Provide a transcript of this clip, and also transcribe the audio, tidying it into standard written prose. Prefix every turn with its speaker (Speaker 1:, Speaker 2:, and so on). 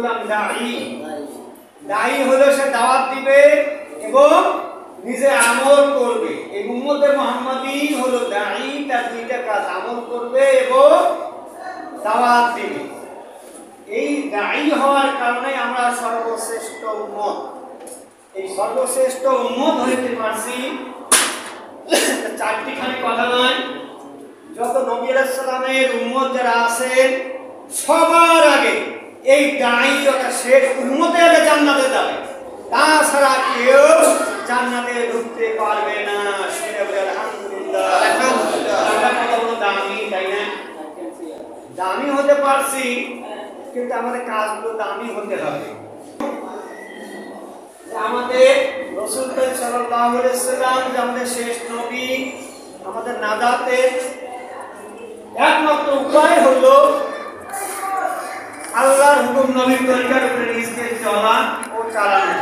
Speaker 1: হলাম দাঈ। দাঈ হলো সে দাওয়াত দিবে এবং নিজে আমল করবে। এই উম্মতে মুহাম্মাদি হলো দাঈ, তার দুইটা কাজ, আমল করবে এবং দাওয়াত দিবে। এই দাঈ হওয়ার কারণে আমরা সর্বশ্রেষ্ঠ উম্মত। এই সর্বশ্রেষ্ঠ উম্মত হইতে পারছি চারটি খালি কথা নয়। যত নবী আলাইহিস সালামের উম্মত যারা আছেন সবার আগে এই দাঈ অর্থাৎ শেষ উম্মতে আগে জান্নাতে যাবে, তাছাড়া কেউ জান্নাতে ঢুকতে পারবে না। শুনে বলে আলহামদুলিল্লাহ। আল্লাহ কত বড় দামি, তাই না? দামি হতে পারছি, কিন্তু আমাদের কাজগুলো দামি হতে হবে। আমাদের রাসূল সাল্লাল্লাহু আলাইহি ওয়াসাল্লাম যে আমাদের শেষ নবী, আমাদের নাজাতের একমাত্র উপায় হলো আল্লাহর হুকুম নবীর তরিকার উপরে নিজকে চলা ও চালানো।